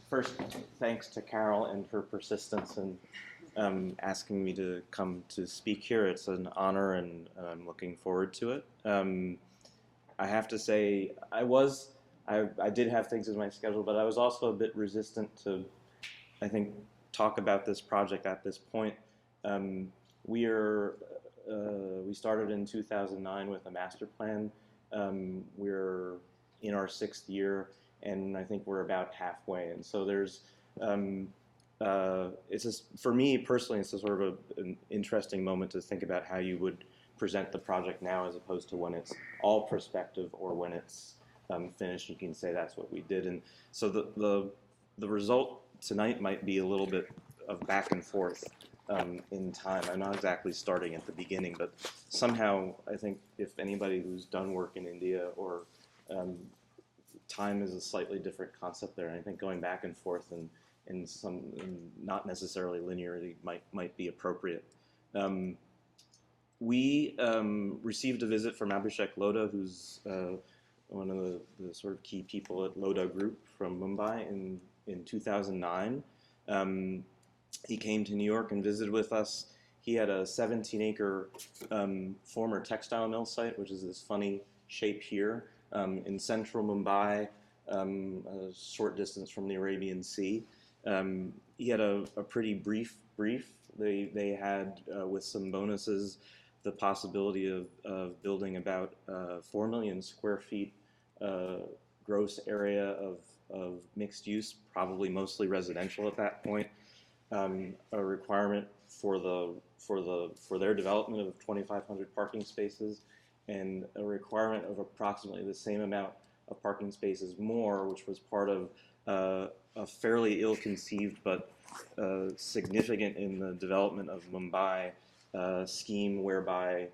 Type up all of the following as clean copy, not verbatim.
First, thanks to Carol and her persistence in asking me to come to speak here. It's an honor, and I'm looking forward to it. I have to say, I did have things in my schedule, but I was also a bit resistant to, I think, talk about this project at this point. We started in 2009 with a master plan. We're in our 6th year, and I think we're about halfway. And so there's, it's just, for me personally, it's a sort of an interesting moment to think about how you would present the project now as opposed to when it's all perspective or when it's finished. You can say that's what we did. And so the result tonight might be a little bit of back and forth in time. I'm not exactly starting at the beginning, but somehow I think if anybody who's done work in India or time is a slightly different concept there, and I think going back and forth and not necessarily linearly might be appropriate. We received a visit from Abhishek Lodha, who's one of the sort of key people at Lodha Group from Mumbai in 2009. He came to New York and visited with us. He had a 17-acre former textile mill site, which is this funny shape here, in central Mumbai, a short distance from the Arabian Sea. He had a pretty brief. They had, with some bonuses, the possibility of building about 4 million square feet gross area of mixed use, probably mostly residential at that point. A requirement for their development of 2,500 parking spaces, and a requirement of approximately the same amount of parking spaces more, which was part of a fairly ill-conceived but significant in the development of Mumbai scheme whereby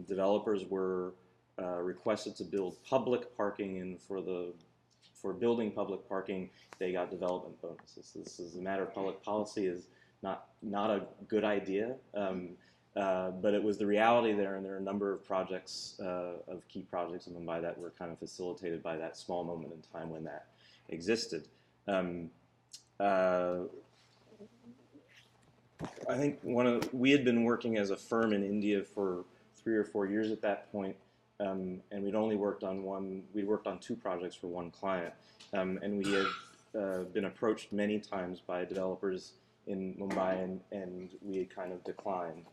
developers were requested to build public parking, and for building public parking, they got development bonuses. This is a matter of public policy, is not a good idea, but it was the reality there, and there are a number of projects, of key projects in Mumbai that were kind of facilitated by that small moment in time when that existed. I think we had been working as a firm in India for 3 or 4 years at that point, and we'd only worked on we'd worked on 2 projects for one client, and we had been approached many times by developers in Mumbai, and we had kind of declined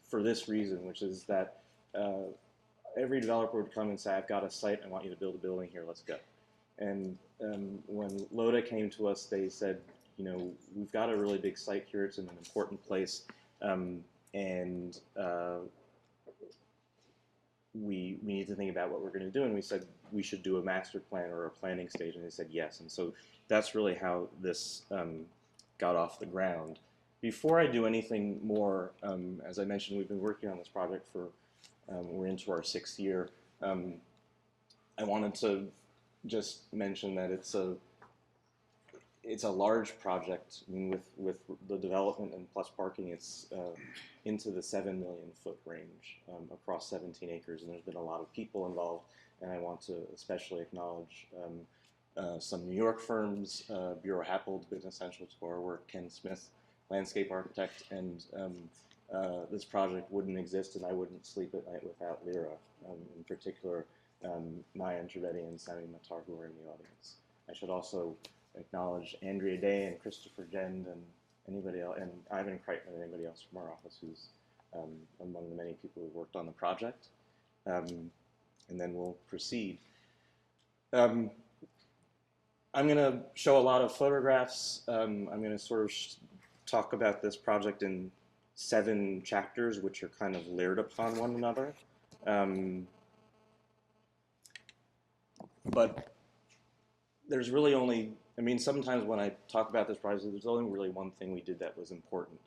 for this reason, which is that every developer would come and say, I've got a site, I want you to build a building here, let's go. And when Lodha came to us, they said, you know, we've got a really big site here, it's in an important place, and we need to think about what we're going to do. And we said we should do a master plan or a planning stage, and they said yes. And so that's really how this got off the ground. Before I do anything more, as I mentioned, we've been working on this project for, we're into our 6th year. I wanted to just mention that it's a large project. I mean, with the development and plus parking, it's into the 7 million foot range across 17 acres, and there's been a lot of people involved. And I want to especially acknowledge some New York firms, Bureau Happold's been essential to our work, Ken Smith, landscape architect, and this project wouldn't exist, and I wouldn't sleep at night without Lyra, in particular Maya Trivedi and Sami Matar, who are in the audience. I should also acknowledge Andrea Day and Christopher Gend and anybody else, and Ivan Kreitman and anybody else from our office who's among the many people who worked on the project. And then we'll proceed. I'm going to show a lot of photographs. I'm going to sort of talk about this project in 7 chapters, which are kind of layered upon one another. But there's really only, I mean, sometimes when I talk about this project, there's only really one thing we did that was important.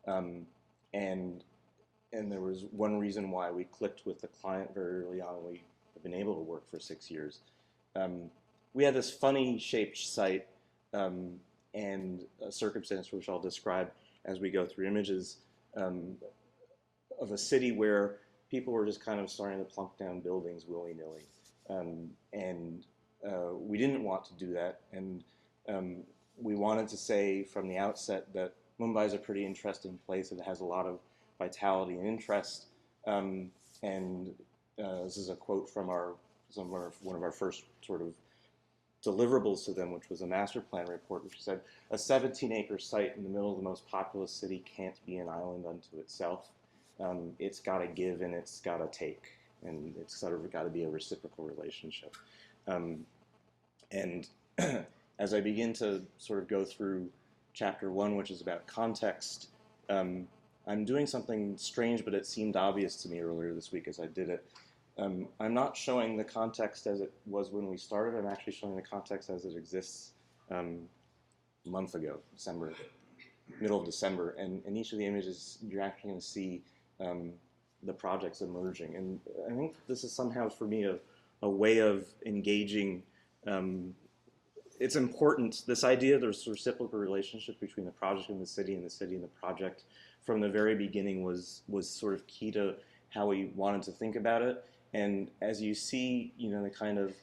And there was one reason why we clicked with the client very early on, and we have been able to work for 6 years. We had this funny shaped site, and a circumstance which I'll describe as we go through images, of a city where people were just kind of starting to plunk down buildings willy-nilly. We didn't want to do that, and We wanted to say from the outset that Mumbai is a pretty interesting place. It has a lot of vitality and interest. And this is a quote from one of our first sort of deliverables to them, which was a master plan report, which said a 17-acre site in the middle of the most populous city can't be an island unto itself. It's got to give and it's got to take, and it's sort of got to be a reciprocal relationship. And as I begin to sort of go through chapter 1, which is about context, I'm doing something strange, but it seemed obvious to me earlier this week as I did it. I'm not showing the context as it was when we started. I'm actually showing the context as it exists a month ago, middle of December. And in each of the images, you're actually going to see the projects emerging. And I think this is somehow, for me, a way of engaging. It's important, this idea of this reciprocal relationship between the project and the city and the project from the very beginning was sort of key to how we wanted to think about it. And as you see, the kind of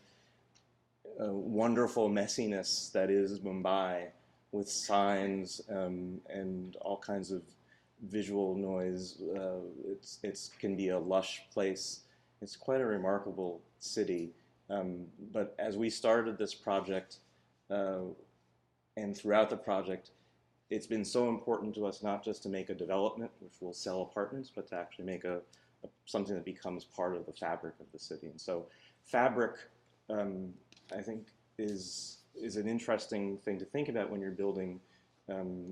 wonderful messiness that is Mumbai, with signs and all kinds of visual noise, it can be a lush place. It's quite a remarkable city. But as we started this project, and throughout the project, it's been so important to us not just to make a development, which will sell apartments, but to actually make something that becomes part of the fabric of the city. And so fabric, I think, is an interesting thing to think about when you're building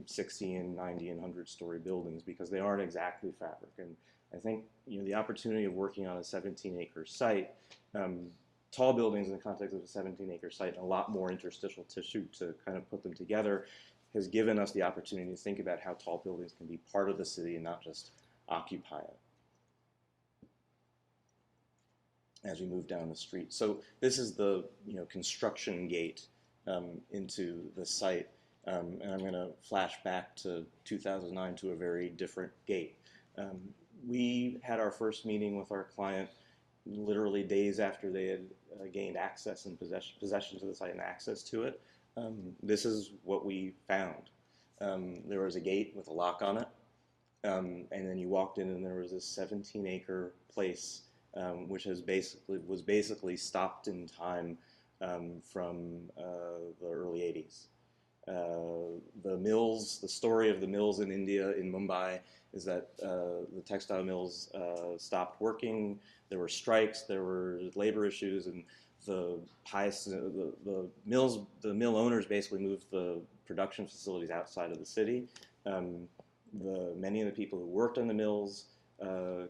60 and 90 and 100-story buildings, because they aren't exactly fabric. And I think the opportunity of working on a 17-acre site, tall buildings in the context of a 17-acre site, and a lot more interstitial tissue to kind of put them together, has given us the opportunity to think about how tall buildings can be part of the city and not just occupy it as we move down the street. So this is the construction gate into the site, and I'm going to flash back to 2009 to a very different gate. We had our first meeting with our client literally days after they had gained access and possession to the site and access to it. This is what we found. There was a gate with a lock on it, and then you walked in and there was this 17-acre place, which was basically stopped in time from the early 80s. The story of the mills in India, in Mumbai, is that the textile mills stopped working. There were strikes, there were labor issues, and the mill owners basically moved the production facilities outside of the city. Many of the people who worked on the mills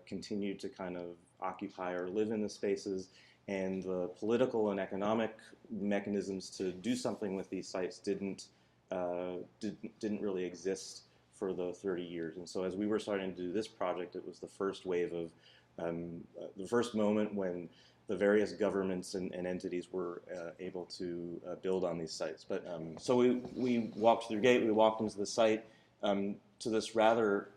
continued to kind of occupy or live in the spaces, and the political and economic mechanisms to do something with these sites didn't really exist for the 30 years. And so as we were starting to do this project, it was the first wave of the first moment when the various governments and entities were able to build on these sites. But so we walked through the gate, we walked into the site, to this rather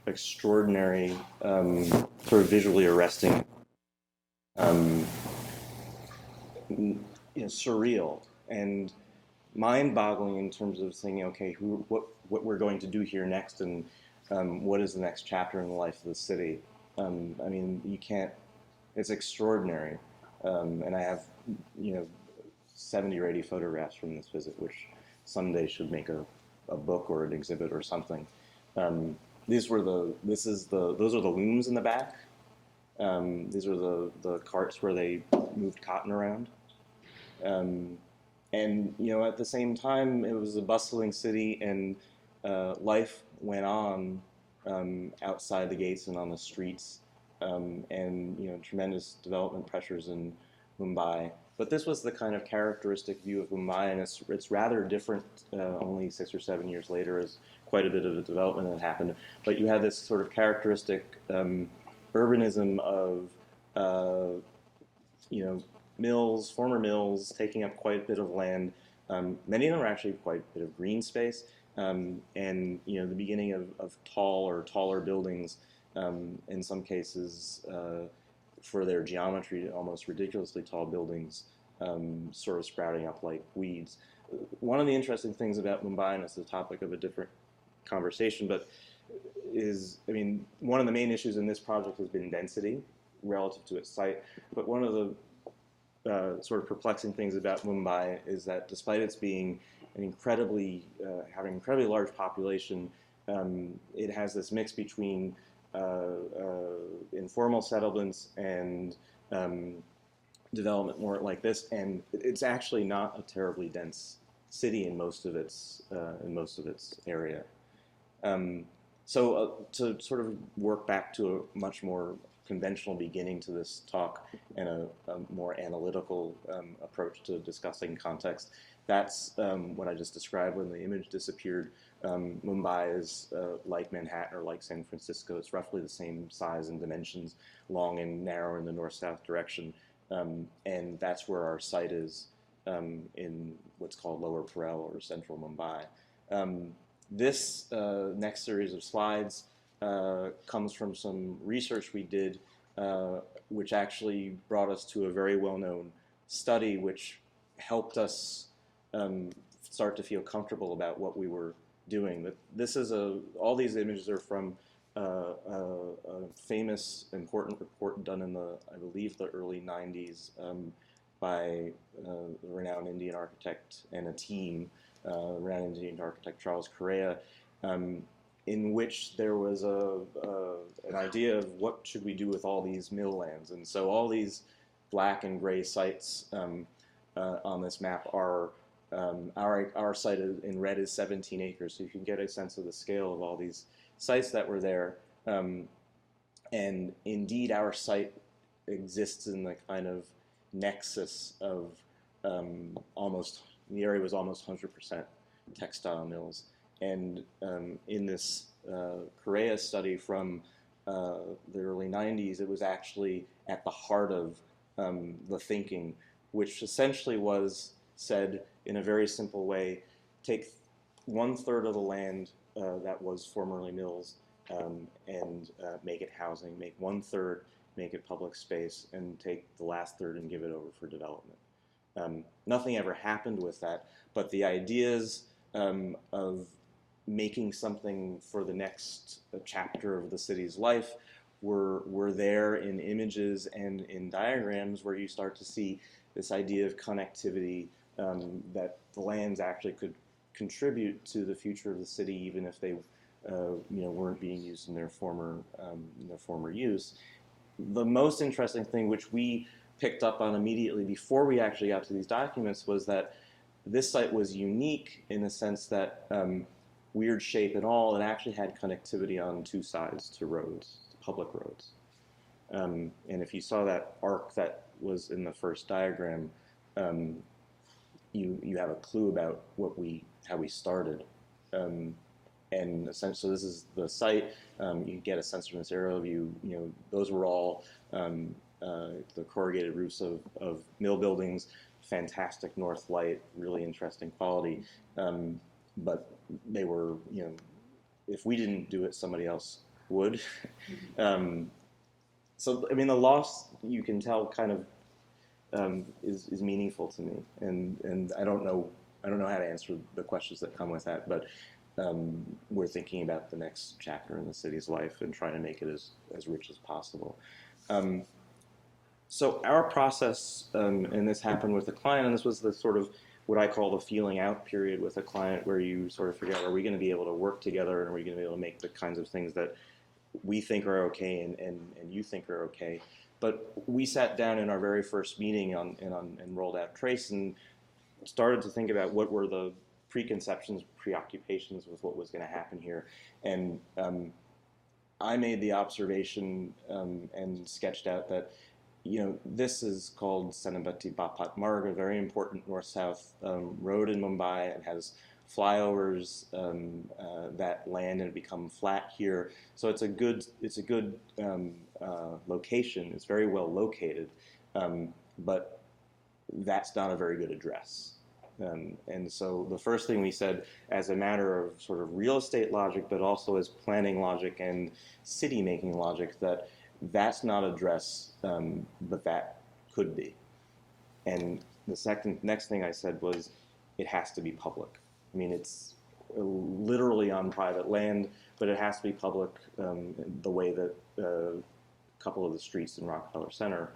extraordinary, sort of visually arresting, surreal and mind-boggling in terms of saying, okay, what we're going to do here next, and what is the next chapter in the life of the city. I mean, you can't. It's extraordinary, and I have 70 or 80 photographs from this visit, which someday should make a book or an exhibit or something. Those are the looms in the back. These are the carts where they moved cotton around. And at the same time, it was a bustling city, and life went on outside the gates and on the streets, and tremendous development pressures in Mumbai. But this was the kind of characteristic view of Mumbai, and it's rather different only 6 or 7 years later, as quite a bit of a development had happened. But you had this sort of characteristic urbanism of mills, former mills, taking up quite a bit of land. Many of them are actually quite a bit of green space, and the beginning of tall or taller buildings. In some cases, for their geometry, almost ridiculously tall buildings sort of sprouting up like weeds. One of the interesting things about Mumbai, and it's the topic of a different conversation, but I mean, one of the main issues in this project has been density relative to its site. But one of the sort of perplexing things about Mumbai is that despite its being an having an incredibly large population, it has this mix between informal settlements and development more like this, and it's actually not a terribly dense city in most of its area. To sort of work back to a much more conventional beginning to this talk and a more analytical approach to discussing context, that's what I just described when the image disappeared. Mumbai is like Manhattan or like San Francisco. It's roughly the same size and dimensions, long and narrow in the north-south direction. And that's where our site is in what's called Lower Parel or Central Mumbai. This next series of slides comes from some research we did, which actually brought us to a very well-known study, which helped us start to feel comfortable about what we were doing. This is all these images are from a famous, important report done in I believe, the early 90s by the renowned Indian architect and a team, renowned Indian architect Charles Correa, in which there was an idea of what should we do with all these mill lands. And so all these black and gray sites on this map are, our site in red is 17 acres, so you can get a sense of the scale of all these sites that were there. And indeed, our site exists in the kind of nexus of the area was almost 100% textile mills. And in this Correa study from the early 90s, it was actually at the heart of the thinking, which essentially was said in a very simple way: take 1/3 of the land that was formerly mills and make it housing, make 1/3, make it public space, and take the last third and give it over for development. Nothing ever happened with that, but the ideas of making something for the next chapter of the city's life were there in images and in diagrams, where you start to see this idea of connectivity, that the lands actually could contribute to the future of the city, even if they weren't being used in their former use. The most interesting thing, which we picked up on immediately before we actually got to these documents, was that this site was unique in the sense that, weird shape and all, it actually had connectivity on two sides to roads, to public roads. And if you saw that arc that was in the first diagram, you have a clue about how we started. And essentially, so this is the site. You get a sense from this aerial view. Those were all the corrugated roofs of mill buildings. Fantastic north light, really interesting quality. But they were, if we didn't do it, somebody else would. So I mean, the loss, you can tell, kind of is meaningful to me, and I don't know how to answer the questions that come with that, but we're thinking about the next chapter in the city's life and trying to make it as rich as possible. So our process, and this happened with the client, and this was the sort of what I call the feeling out period with a client, where you sort of figure out, are we going to be able to work together, and are we going to be able to make the kinds of things that we think are okay and you think are okay. But we sat down in our very first meeting and rolled out Trace and started to think about what were the preconceptions, preoccupations with what was going to happen here. And I made the observation and sketched out that, this is called Senabati Bapat Marg, a very important north-south road in Mumbai. It has flyovers that land and become flat here. So it's a good location. It's very well located, but that's not a very good address. And so the first thing we said, as a matter of sort of real estate logic, but also as planning logic and city making logic, that That's not addressed, but that could be. And the next thing I said was, it has to be public. I mean, it's literally on private land, but it has to be public the way that a couple of the streets in Rockefeller Center,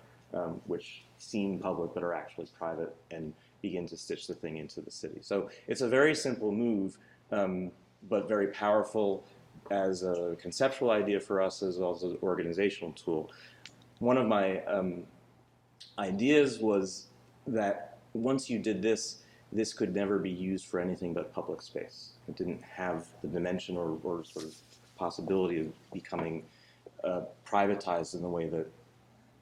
which seem public but are actually private, and begin to stitch the thing into the city. So it's a very simple move, but very powerful as a conceptual idea for us as well as an organizational tool. One of my ideas was that once you did this, this could never be used for anything but public space. It didn't have the dimension or sort of possibility of becoming privatized in the way that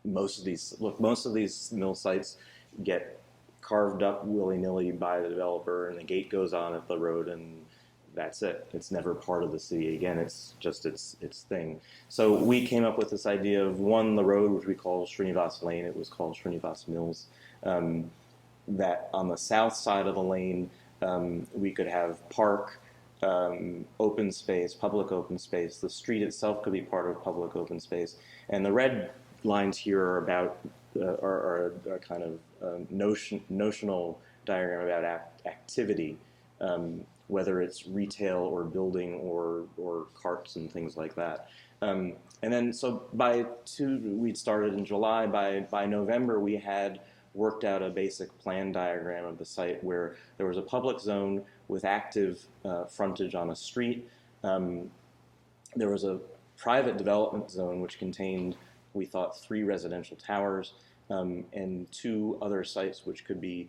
most of these mill sites get carved up willy-nilly by the developer, and the gate goes on at the road, and that's it. It's never part of the city again. It's just its thing. So we came up with this idea of, one, the road, which we call Srinivas Lane. It was called Srinivas Mills. That on the south side of the lane, we could have park, open space, public open space. The street itself could be part of public open space. And the red lines here are about are a kind of notional diagram about activity, whether it's retail or building or carts and things like that. And then so we'd started in July. By November, we had worked out a basic plan diagram of the site where there was a public zone with active frontage on a street. There was a private development zone which contained, we thought, 3 residential towers and 2 other sites which could be,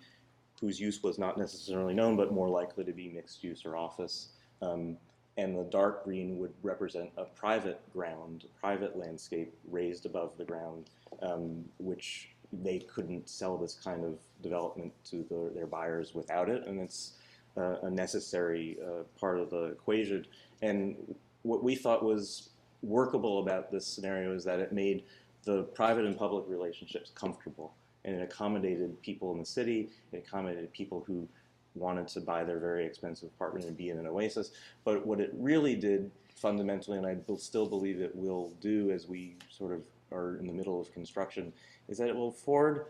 whose use was not necessarily known, but more likely to be mixed use or office. And the dark green would represent a private ground, a private landscape raised above the ground, which they couldn't sell this kind of development to their buyers without it, and it's a necessary part of the equation. And what we thought was workable about this scenario is that it made the private and public relationships comfortable, and it accommodated people in the city, it accommodated people who wanted to buy their very expensive apartment and be in an oasis. But what it really did fundamentally, and I still believe it will do as we sort of are in the middle of construction, is that it will afford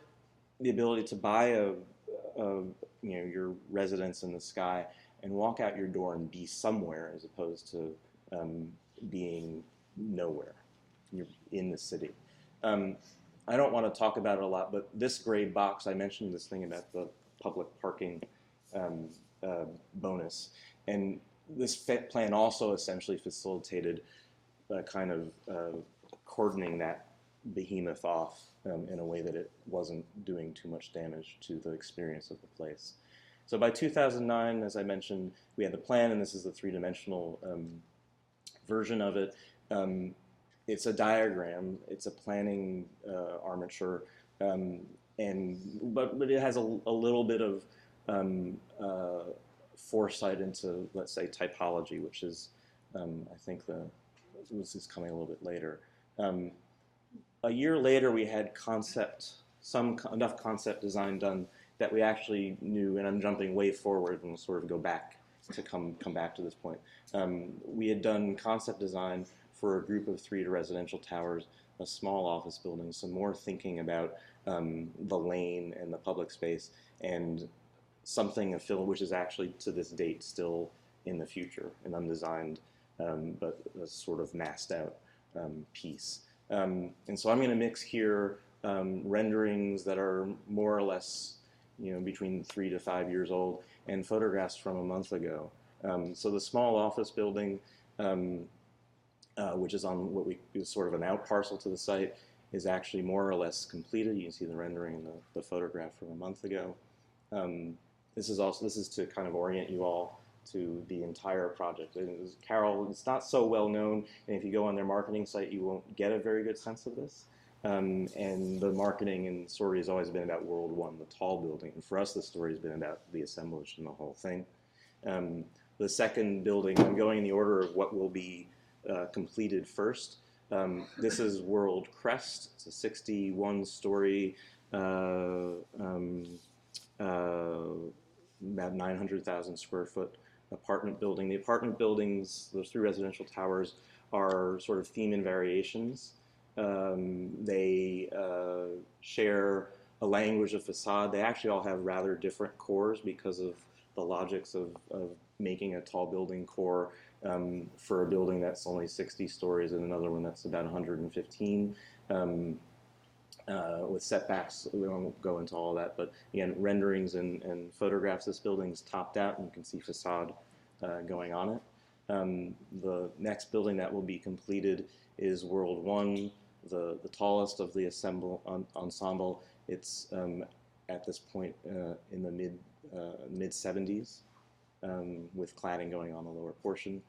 the ability to buy your residence in the sky and walk out your door and be somewhere, as opposed to being nowhere. You're in the city. I don't want to talk about it a lot, but this gray box, I mentioned this thing about the public parking bonus, and this plan also essentially facilitated a kind of cordoning that behemoth off in a way that it wasn't doing too much damage to the experience of the place. So by 2009, as I mentioned, we had the plan, and this is the 3-dimensional version of it. It's a diagram, it's a planning armature, but it has a little bit of foresight into, let's say, typology, which is, I think this is coming a little bit later. A year later, we had enough concept design done that we actually knew, and I'm jumping way forward and we'll sort of go back to come back to this point. We had done concept design for a group of 3 residential towers, a small office building, some more thinking about the lane and the public space, and something which is actually to this date still in the future, an undesigned but a sort of massed out piece. And so I'm going to mix here renderings that are more or less, between 3 to 5 years old, and photographs from a month ago. So the small office building, which is on what is sort of an out parcel to the site, is actually more or less completed. You can see the rendering in the photograph from a month ago. This is to kind of orient you all to the entire project. And Carol, it's not so well known, and if you go on their marketing site, you won't get a very good sense of this. And the marketing and story has always been about World 1, the tall building. And for us, the story has been about the assemblage and the whole thing. The second building, I'm going in the order of what will be completed first. This is World Crest. It's a 61-story, about 900,000 square foot apartment building. The apartment buildings, those 3 residential towers, are sort of theme and variations. They share a language of facade. They actually all have rather different cores because of the logics of making a tall building core for a building that's only 60 stories and another one that's about 115. With setbacks, we won't go into all that, but again, renderings and photographs. This building's topped out, and you can see facade going on it. The next building that will be completed is World One, the tallest of the ensemble. It's at this point in the mid 70s, with cladding going on the lower portion.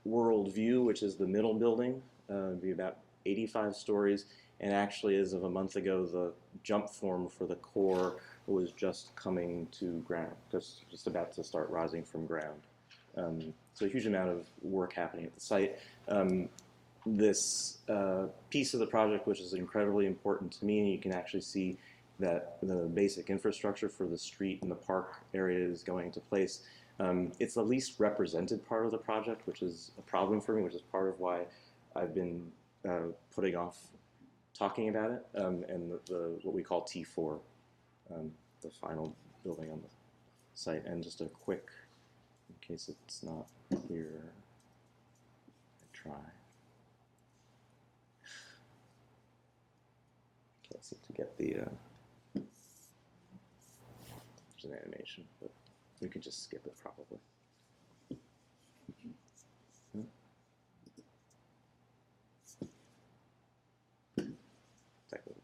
World View, which is the middle building, be about 85 stories, and actually, as of a month ago, the jump form for the core was just coming to ground, just about to start rising from ground. So a huge amount of work happening at the site. This piece of the project, which is incredibly important to me, and you can actually see that the basic infrastructure for the street and the park area is going into place. It's the least represented part of the project, which is a problem for me, which is part of why I've been putting off talking about it, and what we call T4, the final building on the site. And just a quick, in case it's not clear, I try. Can't seem to get the, there's an animation, but we could just skip it probably.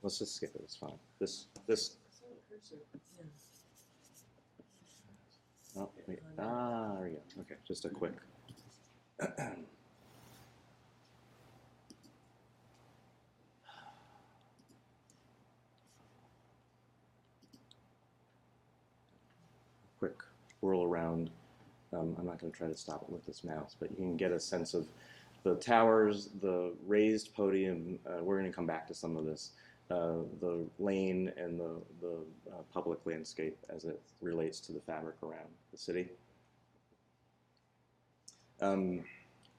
Let's just skip it. It's fine. This. Oh, wait. Ah, there we go. Okay, just a quick. Quick whirl around. I'm not going to try to stop it with this mouse, but you can get a sense of the towers, the raised podium. We're going to come back to some of this. The lane and the public landscape as it relates to the fabric around the city.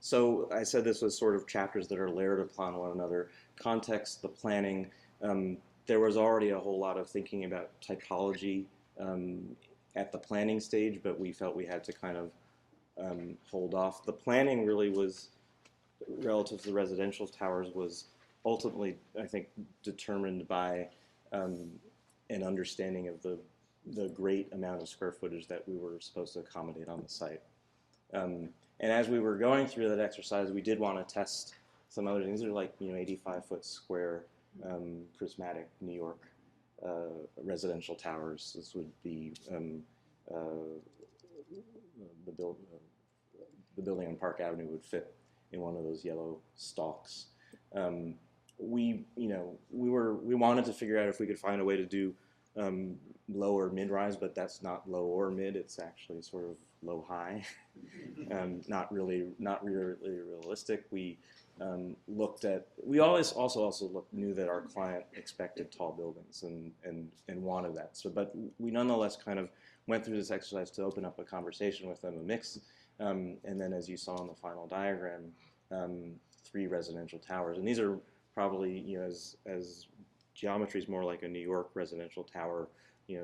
So I said this was sort of chapters that are layered upon one another. Context, the planning. There was already a whole lot of thinking about typology at the planning stage, but we felt we had to kind of hold off. The planning really was, relative to the residential towers, was ultimately, I think, determined by an understanding of the great amount of square footage that we were supposed to accommodate on the site. And as we were going through that exercise, we did want to test some other things. These are like 85-foot square prismatic New York residential towers. This would be the building on Park Avenue would fit in one of those yellow stalks. We wanted to figure out if we could find a way to do low or mid-rise, but that's not low or mid. It's actually sort of low-high. Not really realistic. We looked at. We always also knew that our client expected tall buildings and wanted that. So, but we nonetheless kind of went through this exercise to open up a conversation with them, a mix, and then, as you saw in the final diagram, 3 residential towers, and these are probably, as geometry is more like a New York residential tower,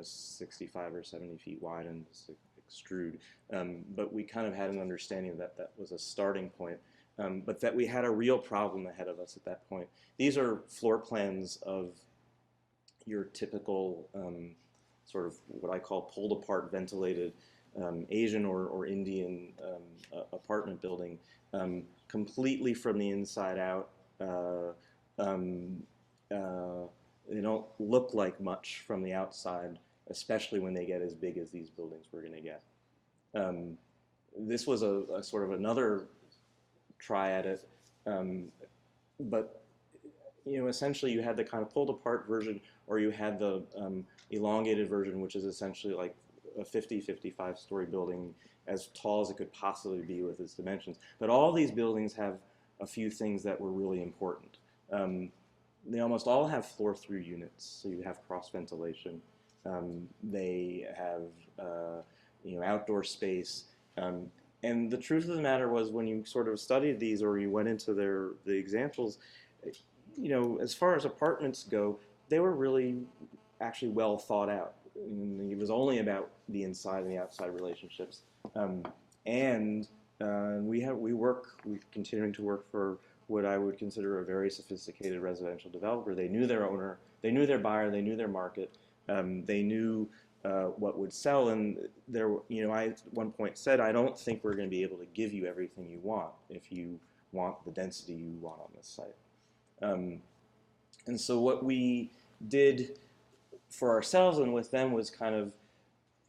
65 or 70 feet wide and just extrude. But we kind of had an understanding that that was a starting point, but that we had a real problem ahead of us at that point. These are floor plans of your typical sort of what I call pulled apart, ventilated Asian or Indian apartment building, completely from the inside out. They don't look like much from the outside, especially when they get as big as these buildings we're going to get. This was a sort of another try at it, but essentially you had the kind of pulled apart version, or you had the elongated version, which is essentially like a 55 story building, as tall as it could possibly be with its dimensions. But all these buildings have a few things that were really important. They almost all have floor-through units, so you have cross ventilation. They have outdoor space. And the truth of the matter was, when you sort of studied these or you went into the examples, as far as apartments go, they were really actually well thought out. And it was only about the inside and the outside relationships. Um, and we're continuing to work for what I would consider a very sophisticated residential developer. They knew their owner, they knew their buyer, they knew their market, they knew what would sell. And I at one point said, I don't think we're going to be able to give you everything you want if you want the density you want on this site. And so what we did for ourselves and with them was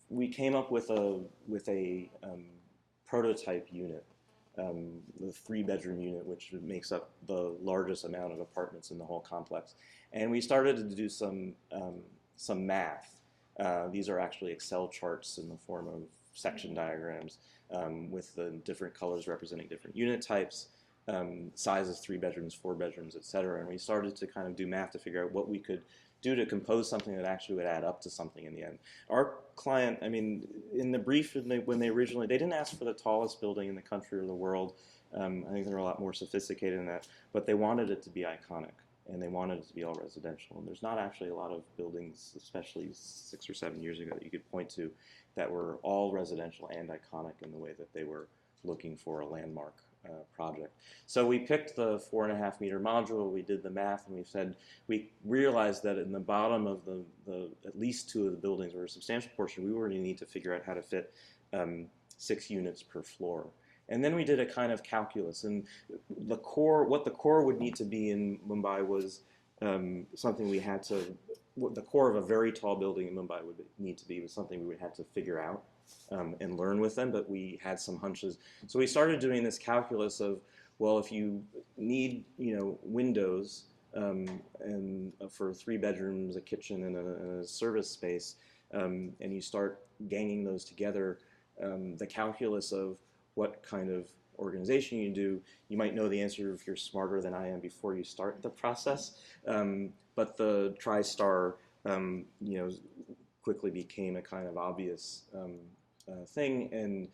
we came up with a prototype unit, the 3-bedroom unit, which makes up the largest amount of apartments in the whole complex. And we started to do some math. These are actually Excel charts in the form of section diagrams with the different colors representing different unit types, sizes, 3 bedrooms, 4 bedrooms, etc. And we started to kind of do math to figure out what we could do to compose something that actually would add up to something in the end. Our client, in the brief, when they didn't ask for the tallest building in the country or the world. I think they're a lot more sophisticated than that, but they wanted it to be iconic, and they wanted it to be all residential. And there's not actually a lot of buildings, especially 6 or 7 years ago, that you could point to that were all residential and iconic in the way that they were looking for a landmark project. So we picked the 4.5 meter module, we did the math, and we realized that in the bottom of the at least 2 of the buildings, or a substantial portion, we were going to need to figure out how to fit 6 units per floor. And then we did a kind of calculus, and what the core would need to be in Mumbai was something we had to, what the core of a very tall building in Mumbai would need to be was something we would have to figure out and learn with them, but we had some hunches. So we started doing this calculus of, well, if you need, windows and for 3 bedrooms, a kitchen, and a service space, and you start ganging those together, the calculus of what kind of organization you do, you might know the answer if you're smarter than I am before you start the process. But the TriStar, quickly became a kind of obvious thing, and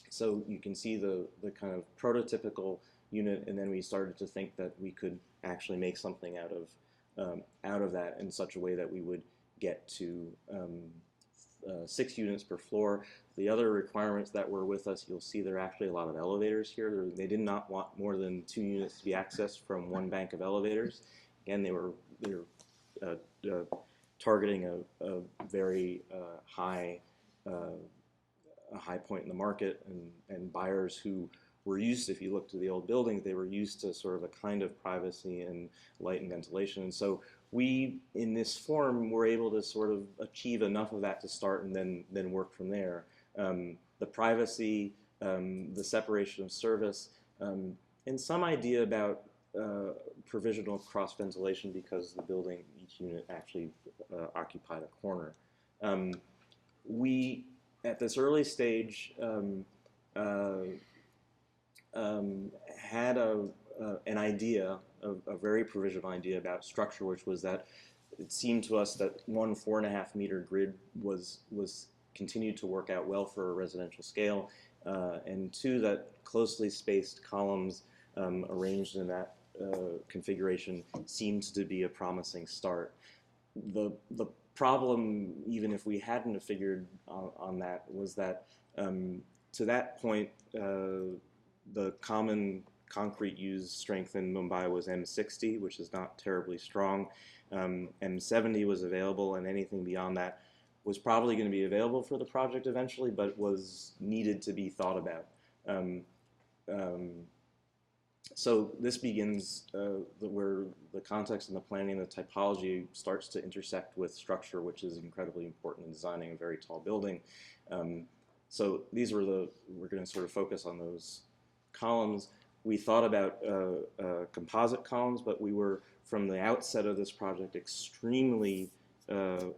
so you can see the kind of prototypical unit, and then we started to think that we could actually make something out of that in such a way that we would get to 6 units per floor. The other requirements that were with us, you'll see there are actually a lot of elevators here. They did not want more than 2 units to be accessed from one bank of elevators. Again, they were targeting a very high point in the market, and buyers who were used, if you look to the old buildings, they were used to sort of a kind of privacy and light and ventilation. And so we, in this form, were able to sort of achieve enough of that to start, and then work from there. The privacy, the separation of service, and some idea about provisional cross ventilation, because the building, each unit actually occupied a corner. We, at this early stage, had an idea, a very provisional idea about structure, which was that it seemed to us that 1 4.5 meter grid was continued to work out well for a residential scale, and 2, that closely spaced columns arranged in that configuration seemed to be a promising start. The problem, even if we hadn't figured on that, was that to that point, the common concrete used strength in Mumbai was M60, which is not terribly strong. M70 was available, and anything beyond that was probably going to be available for the project eventually, but was needed to be thought about. So this begins where the context and the planning and the typology starts to intersect with structure, which is incredibly important in designing a very tall building. So these were we're going to sort of focus on those columns. We thought about composite columns, but we were, from the outset of this project, extremely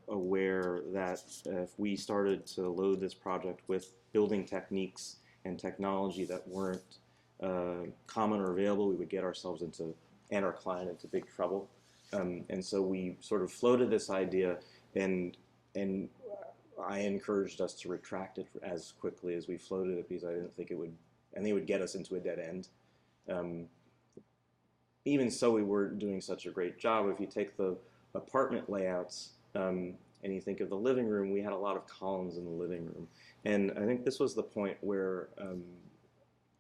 aware that if we started to load this project with building techniques and technology that weren't common or available, we would get ourselves into, and our client, into big trouble. And so we sort of floated this idea, and I encouraged us to retract it as quickly as we floated it because I didn't think it would, and they would get us into a dead end. Even so, we weren't doing such a great job. If you take the apartment layouts and you think of the living room, we had a lot of columns in the living room. And I think this was the point where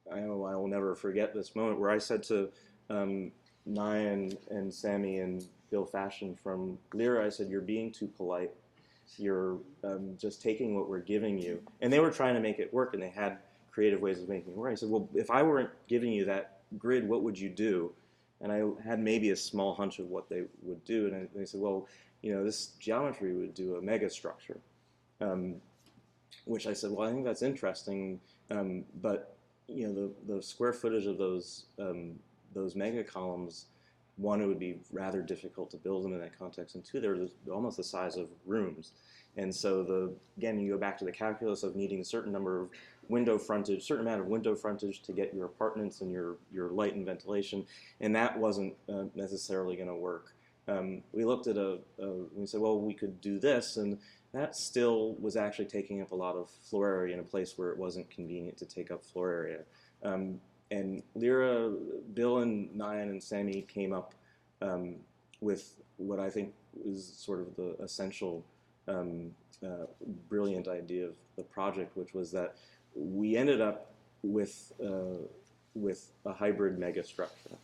I will never forget this moment where I said to Nyan and Sammy and Bill Fashion from Lyra, I said, "You're being too polite. You're just taking what we're giving you." And they were trying to make it work, and they had creative ways of making it work. I said, "Well, if I weren't giving you that grid, what would you do?" And I had maybe a small hunch of what they would do. And they said, "Well, this geometry would do a mega structure." Which I said, "Well, I think that's interesting, but the square footage of those mega columns, one, it would be rather difficult to build them in that context, and two, they're almost the size of rooms." And so again, you go back to the calculus of needing a certain number of window frontage, certain amount of window frontage to get your apartments and your light and ventilation, and that wasn't necessarily going to work. We looked at we said, well, we could do this, and that still was actually taking up a lot of floor area in a place where it wasn't convenient to take up floor area. And Lyra, Bill and Nyan and Sammy came up with what I think is sort of the essential brilliant idea of the project, which was that we ended up with a hybrid megastructure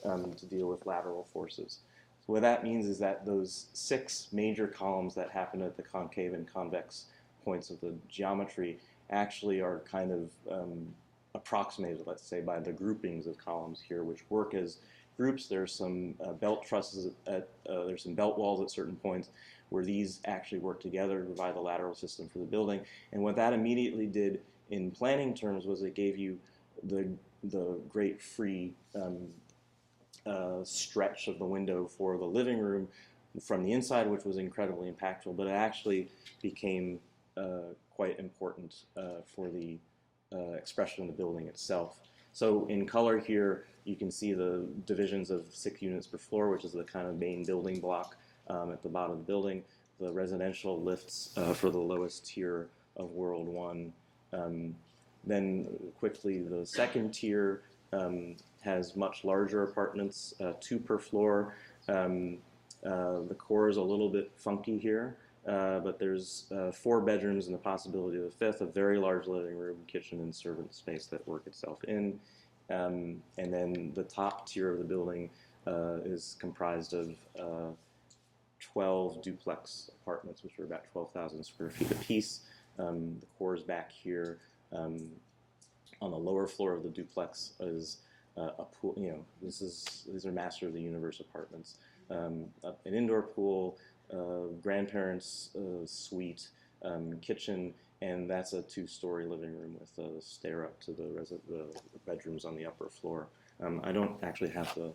to deal with lateral forces. So what that means is that those 6 major columns that happen at the concave and convex points of the geometry actually are kind of approximated, let's say, by the groupings of columns here, which work as groups. There's some belt trusses, there's some belt walls at certain points where these actually work together to provide the lateral system for the building. And what that immediately did in planning terms was it gave you the great free stretch of the window for the living room from the inside, which was incredibly impactful, but it actually became quite important for the expression of the building itself. So in color here, you can see the divisions of 6 units per floor, which is the kind of main building block at the bottom of the building. The residential lifts for the lowest tier of World 1. Then quickly, the second tier has much larger apartments, 2 per floor. The core is a little bit funky here, but there's 4 bedrooms and the possibility of a 5th, a very large living room, kitchen, and servant space that work itself in. And then the top tier of the building is comprised of 12 duplex apartments, which are about 12,000 square feet apiece. The core is back here. On the lower floor of the duplex is a pool. These are Master of the Universe apartments. An indoor pool, grandparents' suite, kitchen, and that's a 2-story living room with a stair up to the bedrooms on the upper floor. I don't actually have the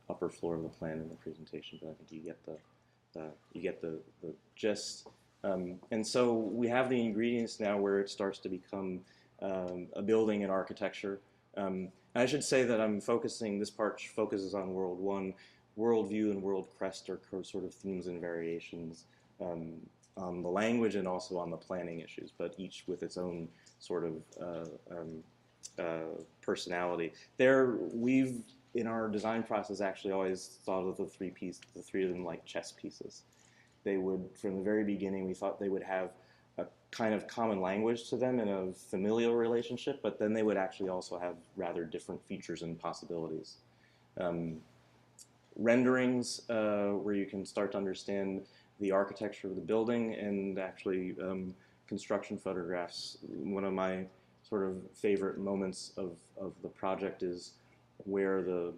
upper floor of the plan in the presentation, but I think you get the gist. And so we have the ingredients now where it starts to become a building and architecture. I should say that this part focuses on World 1. Worldview and World Crest are sort of themes and variations on the language and also on the planning issues, but each with its own sort of personality. We've, in our design process, actually always thought of the 3 of them like chess pieces. They would, from the very beginning, we thought they would have a kind of common language to them in a familial relationship, but then they would actually also have rather different features and possibilities. Renderings, where you can start to understand the architecture of the building, and actually construction photographs. One of my sort of favorite moments of the project is where the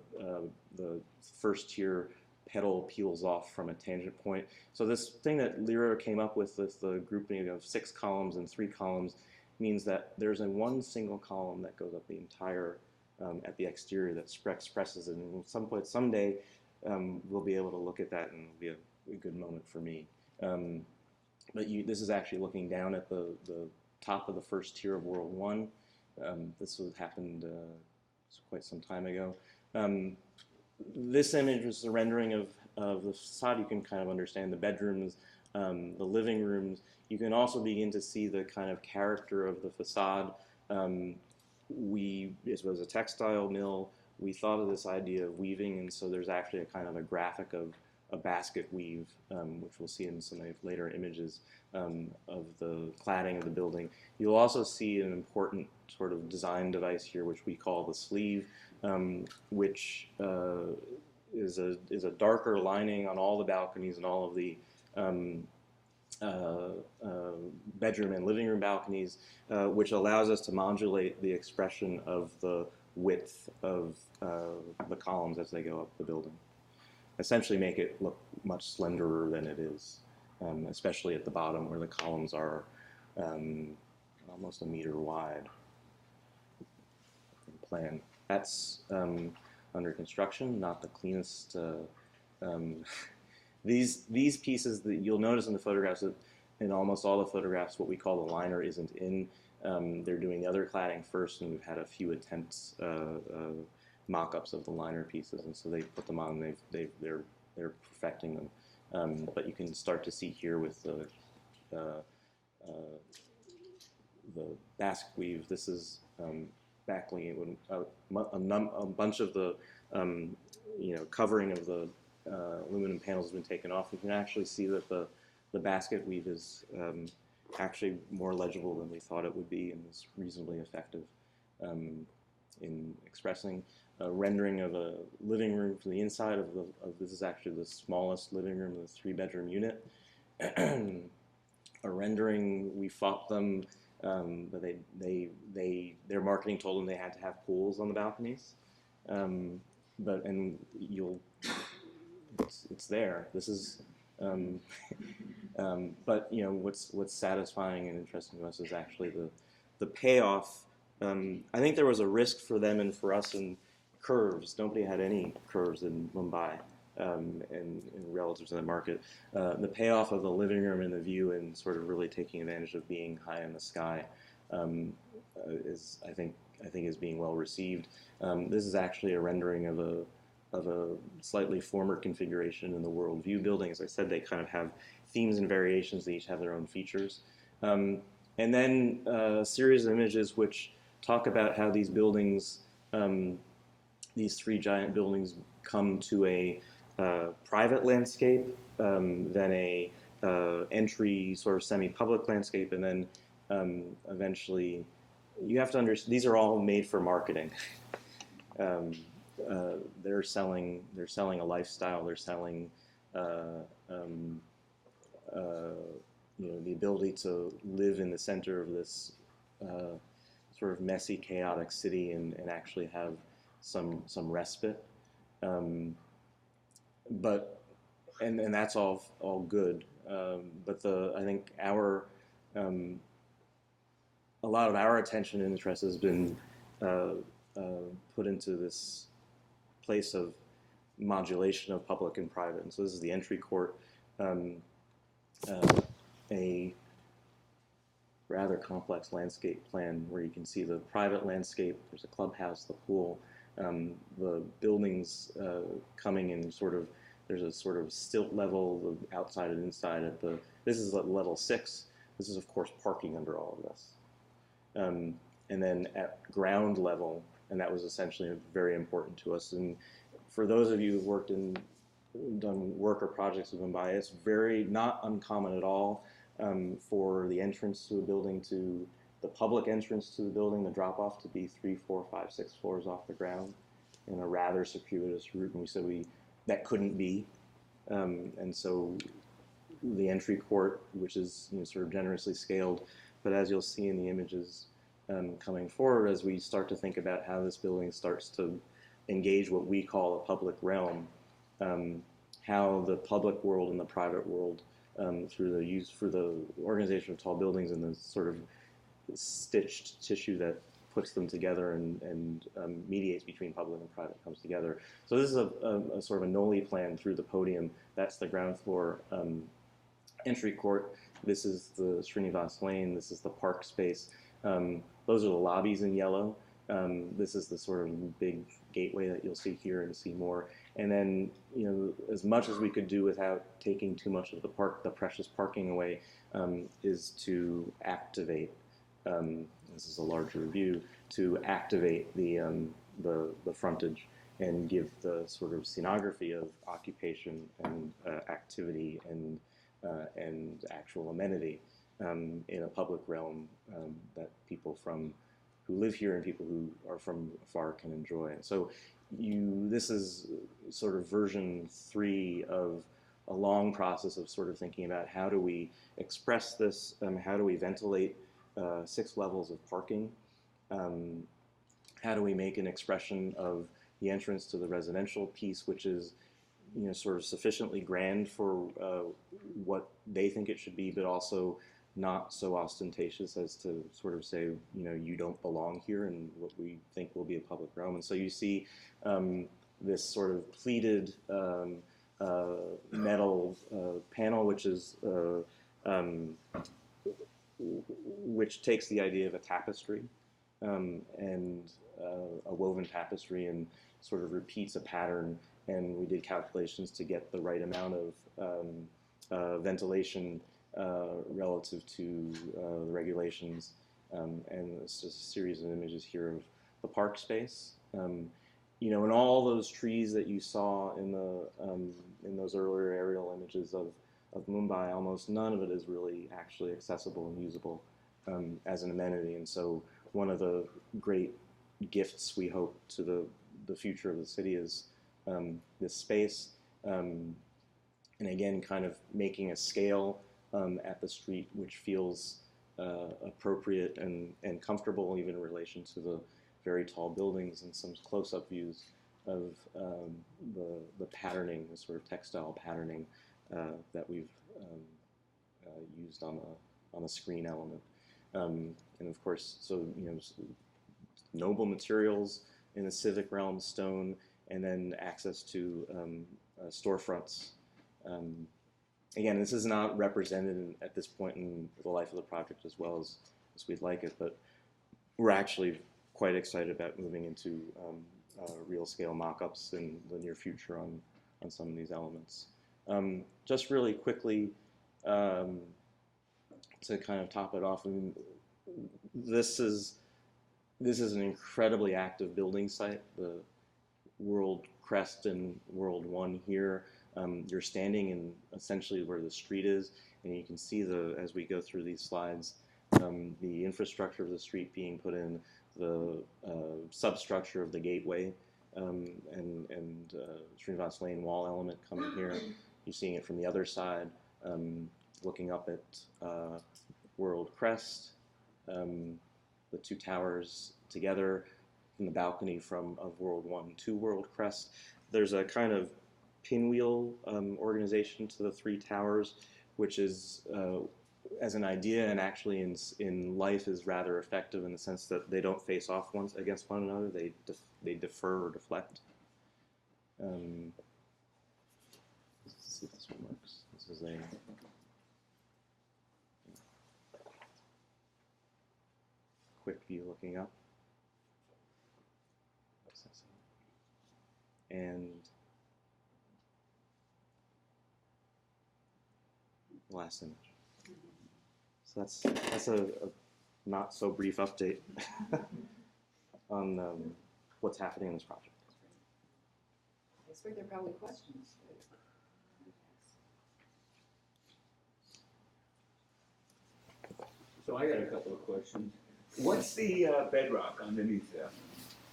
first tier petal peels off from a tangent point. So this thing that Lyra came up with the grouping of 6 columns and 3 columns means that there's one single column that goes up the entire at the exterior that expresses it. And someday we'll be able to look at that, and it'll be a good moment for me. But this is actually looking down at the top of the first tier of World 1. This happened quite some time ago. This image was the rendering of the facade. You can kind of understand the bedrooms the living rooms. You can also begin to see the kind of character of the facade. It was a textile mill. We thought of this idea of weaving, and so there's actually a kind of a graphic of a basket weave, which we'll see in some later images of the cladding of the building. You'll also see an important sort of design device here, which we call the sleeve, which is a darker lining on all the balconies and all of the bedroom and living room balconies, which allows us to modulate the expression of the width of the columns as they go up the building. Essentially make it look much slenderer than it is, especially at the bottom where the columns are almost a meter wide. Plan. That's under construction, not the cleanest. These pieces that you'll notice in the photographs, that in almost all the photographs, what we call the liner isn't in. They're doing the other cladding first, and we've had a few attempts, mock-ups of the liner pieces, and so they put them on. They're perfecting them. But you can start to see here with the basket weave. This is backling when a bunch of the covering of the aluminum panels has been taken off. You can actually see that the basket weave is actually more legible than we thought it would be, and is reasonably effective in expressing a rendering of a living room from the inside of this is actually the smallest living room, the 3-bedroom unit. A rendering, we fought them, but their marketing told them they had to have pools on the balconies. It's there. This is, but what's satisfying and interesting to us is actually the payoff. I think there was a risk for them and for us in curves. Nobody had any curves in Mumbai, and relative to the market. The payoff of the living room and the view, and sort of really taking advantage of being high in the sky, is I think is being well received. This is actually a rendering of a slightly former configuration in the World View building. As I said, they kind of have themes and variations. They each have their own features. And then a series of images which talk about how these buildings, these 3 giant buildings, come to a private landscape, then a entry sort of semi-public landscape, and then eventually, you have to understand, these are all made for marketing. They're selling a lifestyle. They're selling the ability to live in the center of this sort of messy, chaotic city and actually have some respite. But that's all good. But I think a lot of our attention and interest has been put into this place of modulation of public and private. And so this is the entry court, a rather complex landscape plan where you can see the private landscape. There's a clubhouse, the pool, the buildings coming in sort of. There's a sort of stilt level, the outside and inside. This is at level 6. This is of course parking under all of this. And then at ground level, and that was essentially very important to us. And for those of you who've done work or projects with Mumbai, it's very not uncommon at all for the entrance to a building, to the public entrance to the building, the drop-off to be 3, 4, 5, 6 floors off the ground in a rather circuitous route. And we said that couldn't be. And so the entry court, which is sort of generously scaled, but as you'll see in the images coming forward, as we start to think about how this building starts to engage what we call a public realm, how the public world and the private world, through the organization of tall buildings and the sort of stitched tissue that puts them together and mediates between public and private, comes together. So this is a sort of a Noli plan through the podium. That's the ground floor entry court. This is the Srinivas Lane. This is the park space. Those are the lobbies in yellow. This is the sort of big gateway that you'll see here and see more. And then, as much as we could do without taking too much of the precious parking away, is to activate. This is a larger view, to activate the frontage and give the sort of scenography of occupation and activity and actual amenity in a public realm that people who live here and people who are from afar can enjoy. So this is sort of version 3 of a long process of sort of thinking about how do we express this, how do we ventilate 6 levels of parking, how do we make an expression of the entrance to the residential piece, which is sort of sufficiently grand for what they think it should be, but also not so ostentatious as to sort of say, you don't belong here in what we think will be a public realm. And so you see this sort of pleated metal panel, which takes the idea of a tapestry and a woven tapestry and sort of repeats a pattern. And we did calculations to get the right amount of ventilation relative to the regulations, and it's just a series of images here of the park space. And all those trees that you saw in those earlier aerial images of Mumbai, almost none of it is really actually accessible and usable as an amenity. And so one of the great gifts we hope to the future of the city is this space, and again, kind of making a scale at the street which feels appropriate and comfortable, even in relation to the very tall buildings, and some close-up views of the patterning, the sort of textile patterning that we've used on a screen element. And of course, so noble materials in the civic realm, stone, and then access to storefronts. Again, this is not represented at this point in the life of the project as well as we'd like it, but we're actually quite excited about moving into real-scale mock-ups in the near future on some of these elements. Just really quickly, to kind of top it off, this is an incredibly active building site. The World Crest and World 1 here. You're standing in essentially where the street is, and you can see as we go through these slides, the infrastructure of the street being put in, the substructure of the gateway, and Srinivas Lane wall element coming here. You're seeing it from the other side, looking up at World Crest, the 2 towers together from the balcony of World 1 to World Crest. There's a kind of pinwheel organization to the 3 towers, which is, as an idea and actually in life, is rather effective in the sense that they don't face off against one another. They defer or deflect. Let's see if this one works. This is a quick view looking up. And last image. So that's a not so brief update on what's happening in this project. I expect there are probably questions. So I got a couple of questions. What's the bedrock underneath there?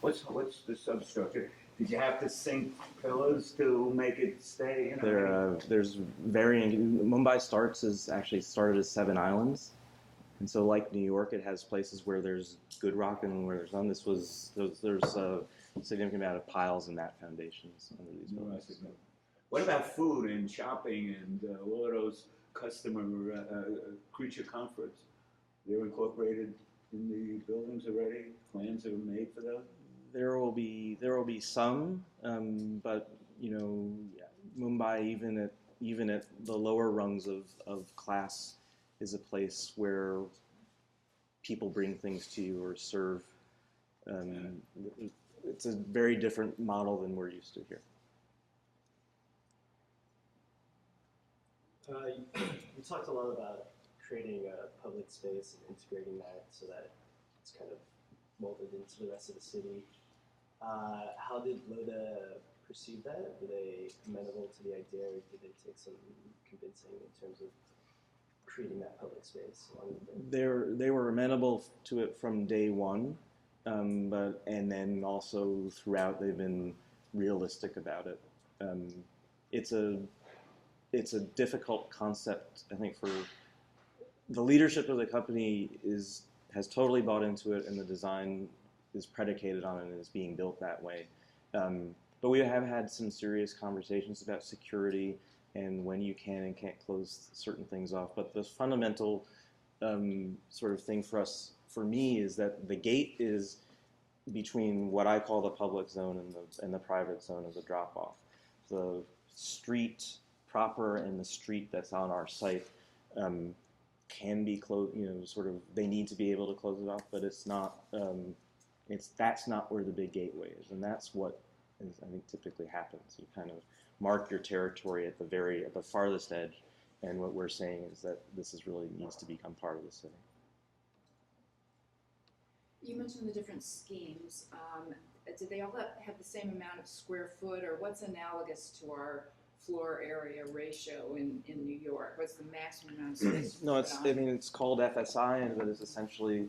What's the substructure? Did you have to sink pillars to make it stay? There's varying. Mumbai actually started as 7 islands, and so like New York, it has places where there's good rock and where there's none. There's a significant amount of piles and mat foundations under these buildings. What about food and shopping and all of those customer creature comforts? They're incorporated in the buildings already. Plans are made for those. There will be some, but Mumbai, even at the lower rungs of class, is a place where people bring things to you or serve. It's a very different model than we're used to here. You talked a lot about creating a public space and integrating that so that it's kind of molded into the rest of the city. How did LODA perceive that? Were they amenable to the idea, or did they take some convincing in terms of creating that public space along with it? They were amenable to it from day one, and then also throughout they've been realistic about it. It's a difficult concept, I think, for the leadership of the company has totally bought into it, and the design is predicated on it and is being built that way. But we have had some serious conversations about security and when you can and can't close certain things off. But the fundamental sort of thing for me, is that the gate is between what I call the public zone and the private zone of the drop-off. The street proper and the street that's on our site can be closed. Sort of they need to be able to close it off, but it's not. That's not where the big gateway is, and that's what I think typically happens. You kind of mark your territory at the farthest edge, and what we're saying is that this really needs to become part of the city. You mentioned the different schemes. Do they all have the same amount of square foot, or what's analogous to our floor area ratio in New York? What's the maximum amount of space? No, it's called FSI, but it's essentially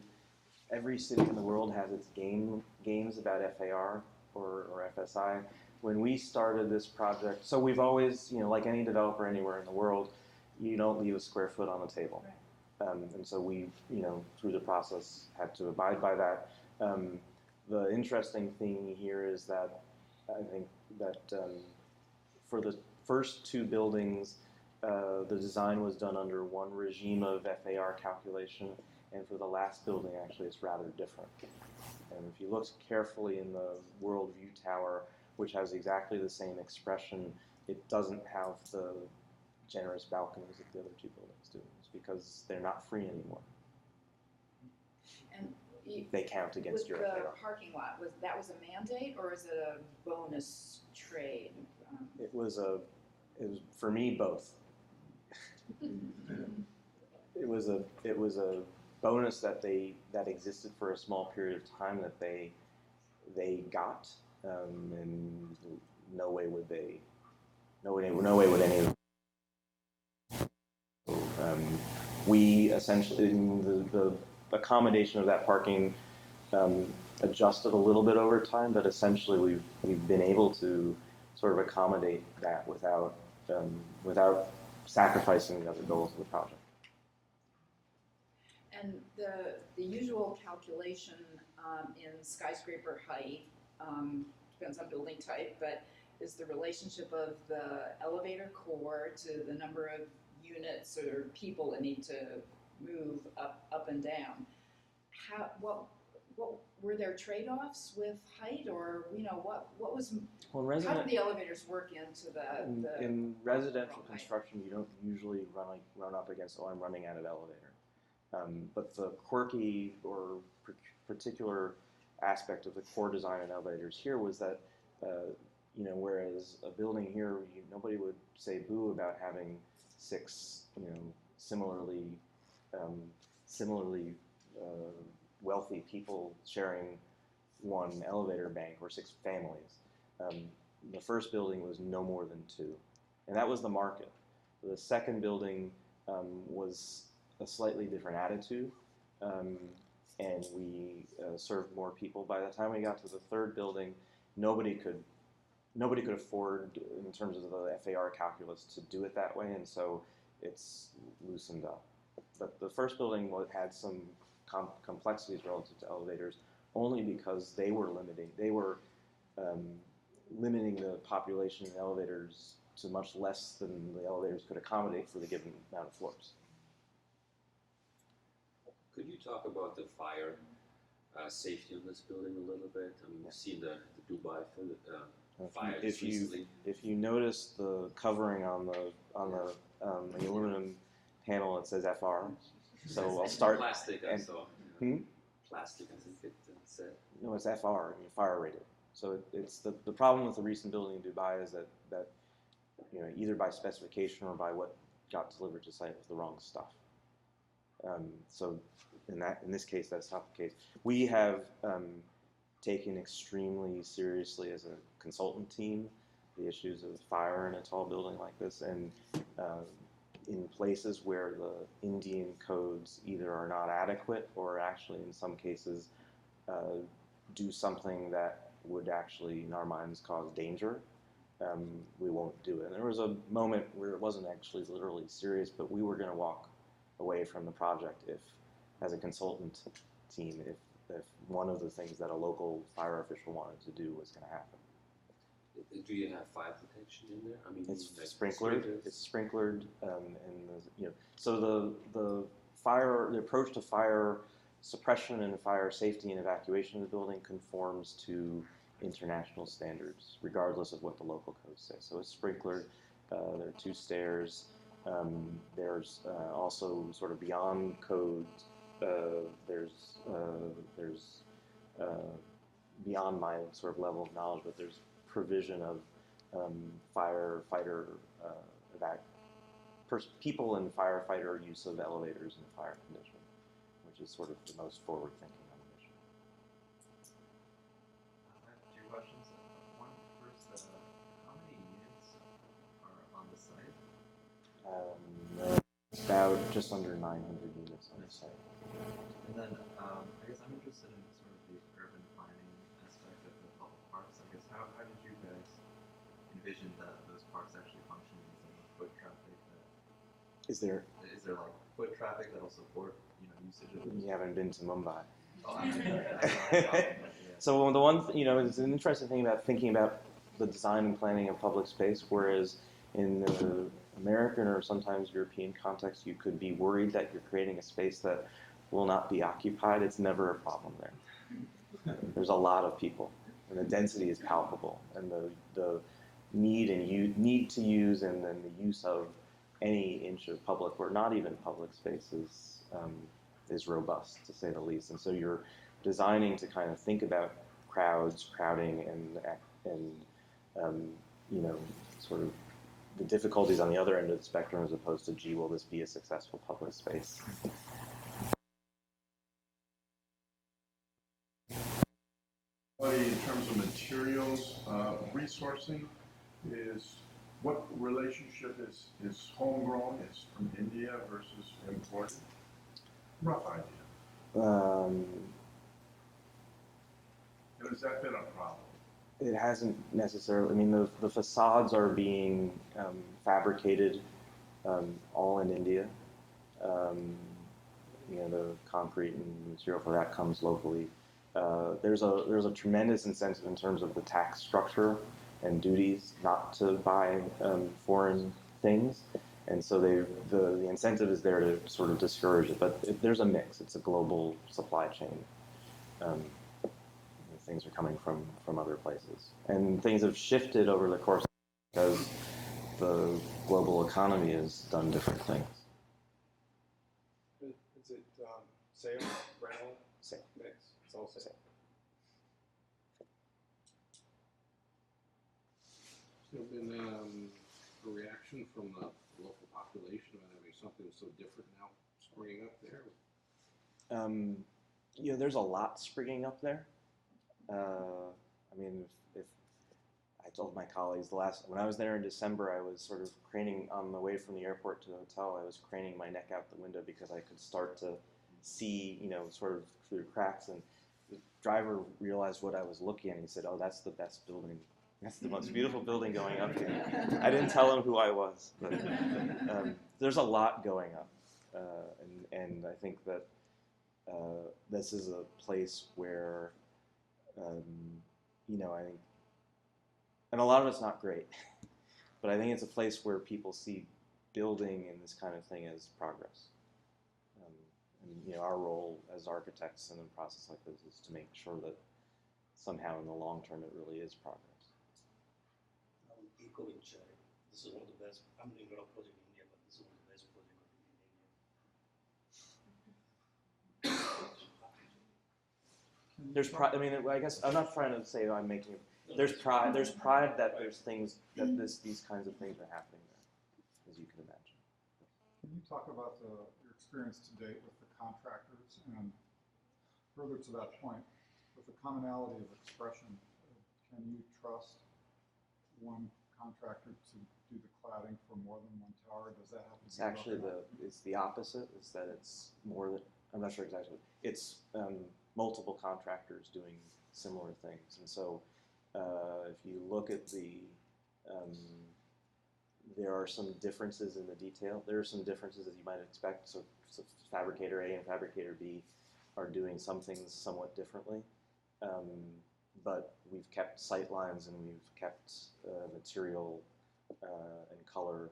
every city in the world has its games about FAR or FSI. When we started this project, so we've always, like any developer anywhere in the world, you don't leave a square foot on the table. Right. And so we, through the process, had to abide by that. The interesting thing here is that I think that for the first two buildings, the design was done under one regime of FAR calculation, and for the last building, actually, it's rather different. And if you look carefully in the Worldview Tower, which has exactly the same expression, it doesn't have the generous balconies that the other two buildings do. It's because they're not free anymore. And they count against your FAR. With the parking lot, was a mandate, or is it a bonus trade? It was for me both. It was a bonus that existed for a small period of time that they got, and no way would any of we essentially, the accommodation of that parking adjusted a little bit over time, but essentially we've been able to sort of accommodate that without sacrificing the other goals of the project. And the usual calculation in skyscraper height depends on building type, but is the relationship of the elevator core to the number of units or people that need to move up and down. What were there trade-offs with height, or what was? Well, how did the elevators work into the in residential height? construction, you don't usually run up against, I'm running out of elevator. But the quirky or particular aspect of the core design of elevators here was that, whereas a building here, nobody would say boo about having 6, similarly wealthy people sharing one elevator bank, or 6 families. The first building was no more than 2, and that was the market. The second building was a slightly different attitude, and we served more people. By the time we got to the third building, nobody could afford, in terms of the FAR calculus, to do it that way, and so it's loosened up. But the first building had some complexities relative to elevators, only because they were limiting the population in elevators to much less than the elevators could accommodate for the given amount of floors. Could you talk about the fire safety on this building a little bit? I mean, we've seen the Dubai fires recently. If you notice the covering on the aluminum panel, it says FR. So I'll start. Plastic, I saw. Plastic, I think it said. No, it's FR, fire rated. So it's the problem with the recent building in Dubai is that either by specification or by what got delivered to site with the wrong stuff. So in this case, that's not the case. We have taken extremely seriously as a consultant team the issues of fire in a tall building like this, and in places where the Indian codes either are not adequate or actually in some cases do something that would actually, in our minds, cause danger, we won't do it. And there was a moment where it wasn't actually literally serious, but we were going to walk away from the project if, as a consultant team, if one of the things that a local fire official wanted to do was going to happen. Do you have fire protection in there? I mean, It's like sprinklered. sprinklers? It's sprinklered, and so the approach to fire suppression and fire safety and evacuation of the building conforms to international standards, regardless of what the local codes say. So it's sprinklered. There are 2 stairs. There's also sort of beyond codes. There's beyond my sort of level of knowledge, but there's provision of firefighter people and firefighter use of elevators in fire condition, which is sort of the most forward thinking on the mission. I have 2 questions. One first, how many units are on the site? About just under 900 units on the site. And then I guess I'm interested in sort of the urban planning aspect of the public parks. I guess how did you guys envision that those parks actually functioning in terms of foot traffic? Is there like foot traffic that'll support usage of those? You haven't been to Mumbai. Oh, yeah. So the one, it's an interesting thing about thinking about the design and planning of public space, whereas in the American or sometimes European context, you could be worried that you're creating a space that will not be occupied. It's never a problem there. There's a lot of people, and the density is palpable, and the need to use and then the use of any inch of public or not even public spaces is robust, to say the least. And so you're designing to kind of think about crowding, and sort of the difficulties on the other end of the spectrum, as opposed to, gee, will this be a successful public space? In terms of materials, resourcing is, what relationship is homegrown, is from India versus imported? Rough idea. Has that been a problem? It hasn't necessarily. I mean, the facades are being fabricated all in India. The concrete and material for that comes locally. There's a tremendous incentive in terms of the tax structure and duties not to buy foreign things, and so the incentive is there to sort of discourage it. But there's a mix. It's a global supply chain. Things are coming from other places, and things have shifted over the course because the global economy has done different things. Is it sale, rental, Sale. mix? It's all sale. Has there been a reaction from the local population about having something so different now springing up there? There's a lot springing up there. I mean, if I told my colleagues when I was there in December, I was sort of craning on the way from the airport to the hotel. I was craning my neck out the window because I could start to see, sort of through cracks. And the driver realized what I was looking at, and he said, "Oh, that's the best building. That's the most beautiful building going up here." I didn't tell him who I was, but there's a lot going up, and I think that this is a place where. I think, and a lot of it's not great, but I think it's a place where people see building and this kind of thing as progress. And our role as architects in a process like this is to make sure that somehow in the long term it really is progress. Eco in China. This is one of the best. I'm doing a lot of project in India, but this is one of the best projects in India. There's pride. I mean, I guess I'm not trying to say I'm making. There's pride. There's pride that there's things that these kinds of things are happening there, as you can imagine. Can you talk about your experience to date with the contractors, and further to that point, with the commonality of expression, can you trust one contractor to do the cladding for more than one tower? Does that have to be? It's actually it's the opposite. Is that it's more than, I'm not sure exactly. It's multiple contractors doing similar things, and so if you look at there are some differences in the detail. There are some differences as you might expect. So fabricator A and fabricator B are doing some things somewhat differently. But we've kept sight lines and we've kept material and color.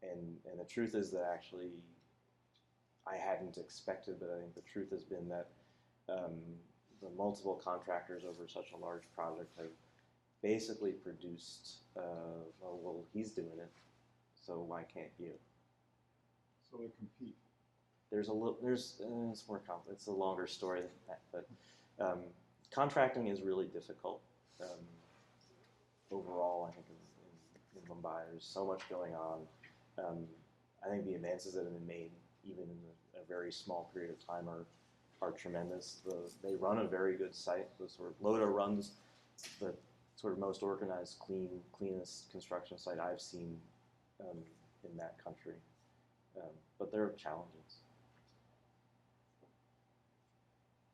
And the truth is that actually I hadn't expected, but I think the truth has been that the multiple contractors over such a large project have basically produced, well, he's doing it, so why can't you? So they compete. It's more complex. It's a longer story than that, but contracting is really difficult overall. I think in Mumbai, there's so much going on. I think the advances that have been made, even in a very small period of time, are tremendous. They run a very good site. The sort of Lota runs the sort of most organized, cleanest construction site I've seen in that country. But there are challenges. I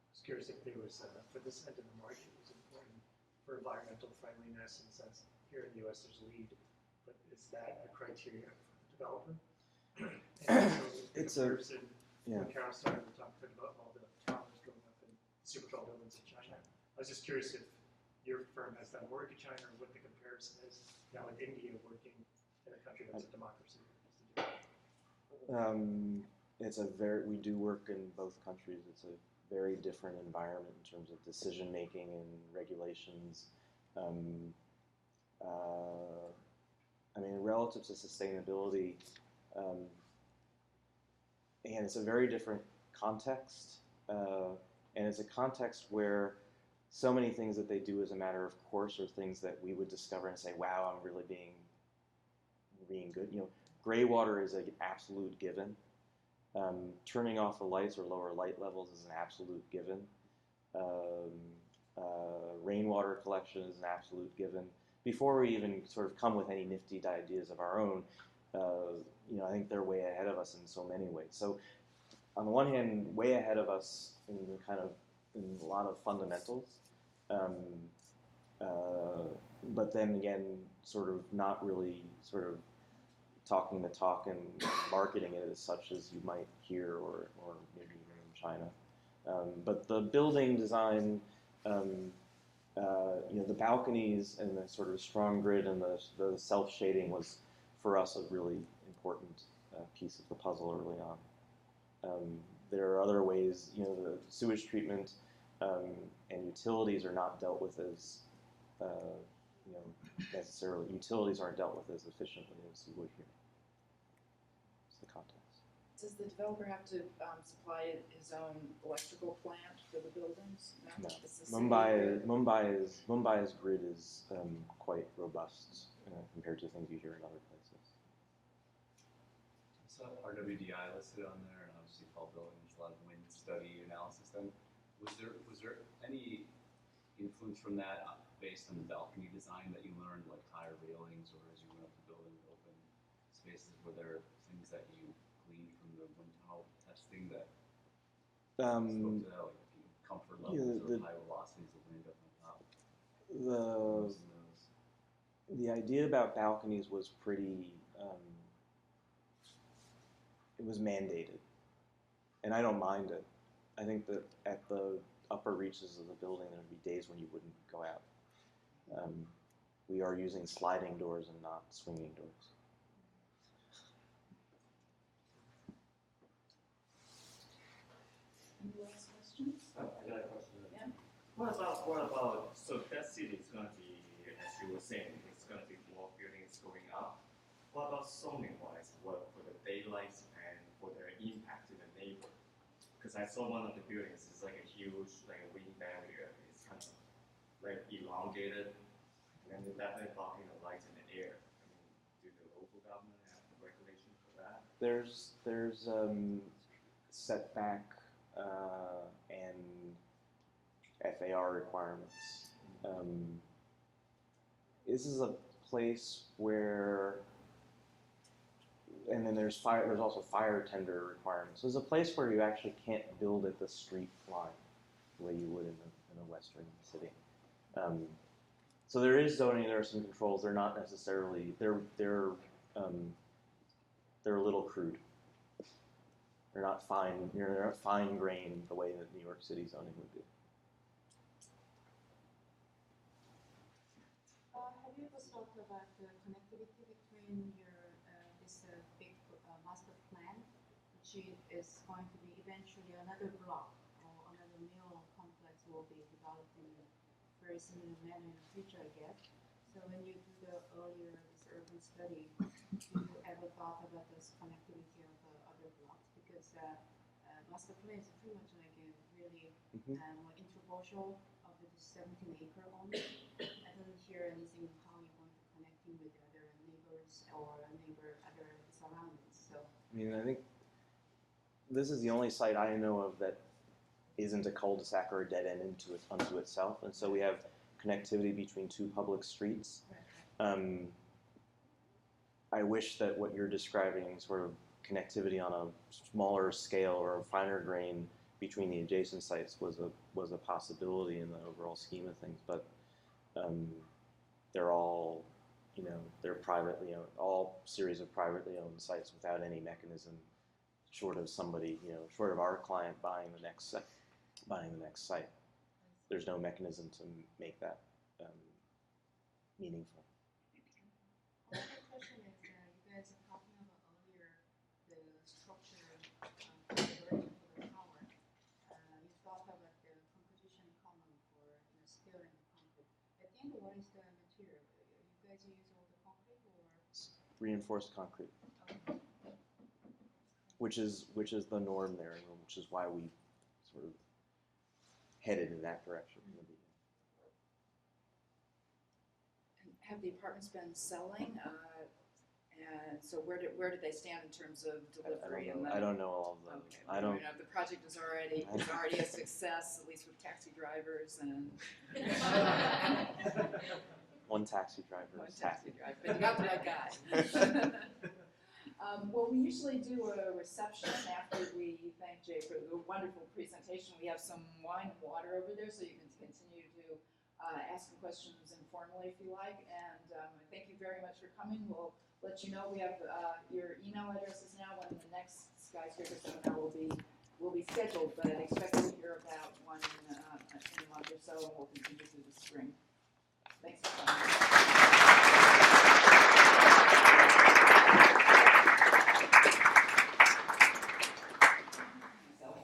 was curious if there was, for this end of the market, it was important for environmental friendliness, in the sense here in the U.S. there's LEED, but is that a criteria for the developer? And also, It's comparison, yeah. when Carol started, we talked about all the towers going up in super tall buildings in China. I was just curious if your firm has done work in China, or what the comparison is now in India, working in a country that's a democracy. We do work in both countries. It's a very different environment in terms of decision making and regulations. I mean, relative to sustainability, and it's a very different context, and it's a context where so many things that they do as a matter of course are things that we would discover and say, wow, I'm really being good. You know, gray water is an absolute given. Turning off the lights or lower light levels is an absolute given. Rainwater collection is an absolute given. Before we even sort of come with any nifty ideas of our own, you know, I think they're way ahead of us in so many ways. So, on the one hand, way ahead of us in a lot of fundamentals, but then again, sort of not really sort of talking the talk and marketing it as such as you might hear or maybe even in China. But the building design, you know, the balconies and the sort of strong grid and the self-shading was, for us, a really important piece of the puzzle early on. There are other ways, you know, the sewage treatment and utilities are not dealt with as, you know, necessarily. Utilities aren't dealt with as efficiently as you would here. It's the context. Does the developer have to supply his own electrical plant for the buildings? No. It's the city Mumbai's grid is quite robust compared to things you hear in other places. So RWDI listed on there, and obviously tall buildings, a lot of wind study analysis. Then, was there any influence from that based on the balcony design that you learned, like higher railings, or as you went up the building, open spaces? Were there things that you gleaned from the wind tunnel testing that spoke to that, like comfort levels or high velocities of wind up on top? The idea about balconies was pretty. It was mandated, and I don't mind it. I think that at the upper reaches of the building, there would be days when you wouldn't go out. We are using sliding doors and not swinging doors. Any last questions? I got a question. Yeah. What about, so that city is going to be, as you were saying, it's going to be more buildings going up. What about zoning-wise, what for the daylight and for their impact to the neighbor? Because I saw one of the buildings is like a huge like wind barrier. It's kind of like elongated, and then definitely blocking the light in the air. I mean, do the local government have regulation for there's setback and FAR requirements. This is a place where, and then there's also fire tender requirements. So it's a place where you actually can't build at the street line the way you would in a western city. So there is zoning. There are some controls. They're not necessarily. They're a little crude. They're not fine. They're not fine grained the way that New York City zoning would be. Have you ever thought about the connectivity between your this big master plan, which is going to be eventually another block or another new complex will be developed in a very similar manner in the future, I guess. So when you do the earlier this urban study, have you ever thought about this connectivity of the other blocks? Because master plan is pretty much like a really more introversial of the 17-acre only. I don't hear anything how you're going to connect in with other neighbors or other surroundings. So I mean, I think this is the only site I know of that isn't a cul-de-sac or a dead end unto itself, and so we have connectivity between two public streets. I wish that what you're describing, sort of connectivity on a smaller scale or a finer grain between the adjacent sites, was a possibility in the overall scheme of things. But they're all, they're privately owned, all series of privately owned sites without any mechanism, short of somebody, short of our client buying the next site. There's no mechanism to make that meaningful. another question is, you guys are talking about earlier the structure consideration for the tower. You talked about the composition column for scaling the concrete. At the end, what is the material? You guys use all the concrete or? Reinforced concrete, which is the norm there, and which is why we sort of headed in that direction. And have the apartments been selling? And so where do they stand in terms of delivery? I don't know all of them. Okay. I don't. You know, the project is already a success, at least with taxi drivers and. One taxi driver. One taxi driver, but you got the right guy. Well, we usually do a reception after we thank Jay for the wonderful presentation. We have some wine and water over there, so you can continue to ask some questions informally if you like. And thank you very much for coming. We'll let you know we have your email addresses now when the next Skyscraper seminar will be scheduled. But expect to hear about one in a month or so, and we'll continue through the spring. Thanks for coming.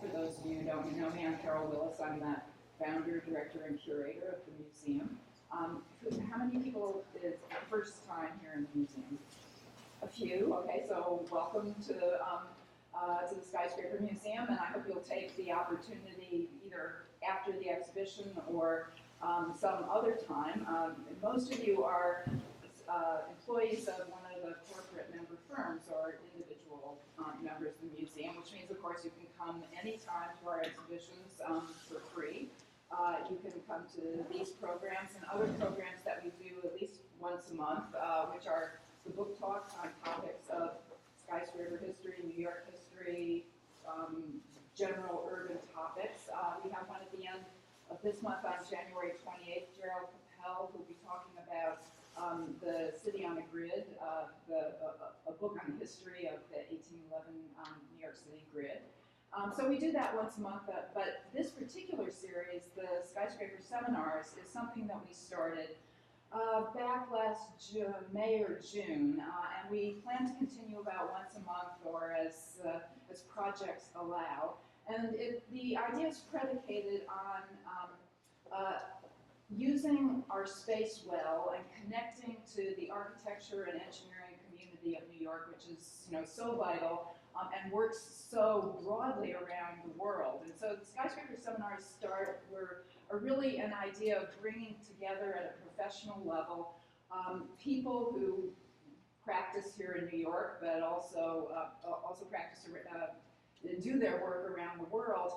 For those of you who don't know me, I'm Carol Willis. I'm the founder, director, and curator of the museum. How many people is the first time here in the museum? A few. Okay, so welcome to the Skyscraper Museum, and I hope you'll take the opportunity either after the exhibition or some other time. Most of you are employees of one of the corporate member firms or individual members of the museum, which means, of course, you can come anytime to our exhibitions for free. You can come to these programs and other programs that we do at least once a month, which are the book talks on topics of skyscraper history, New York history, general urban topics. We have one at the end of this month on January 28th. Gerald Capel will be talking about the City on a Grid, a book on the history of the 1811 New York City grid. So we do that once a month, but this particular series, the Skyscraper Seminars, is something that we started back last May or June, and we plan to continue about once a month or as projects allow. And the idea is predicated on using our space well and connecting to the architecture and engineering community of New York, which is so vital and works so broadly around the world. And so the Skyscraper Seminars are really an idea of bringing together at a professional level people who practice practice here in New York, but also practice do their work around the world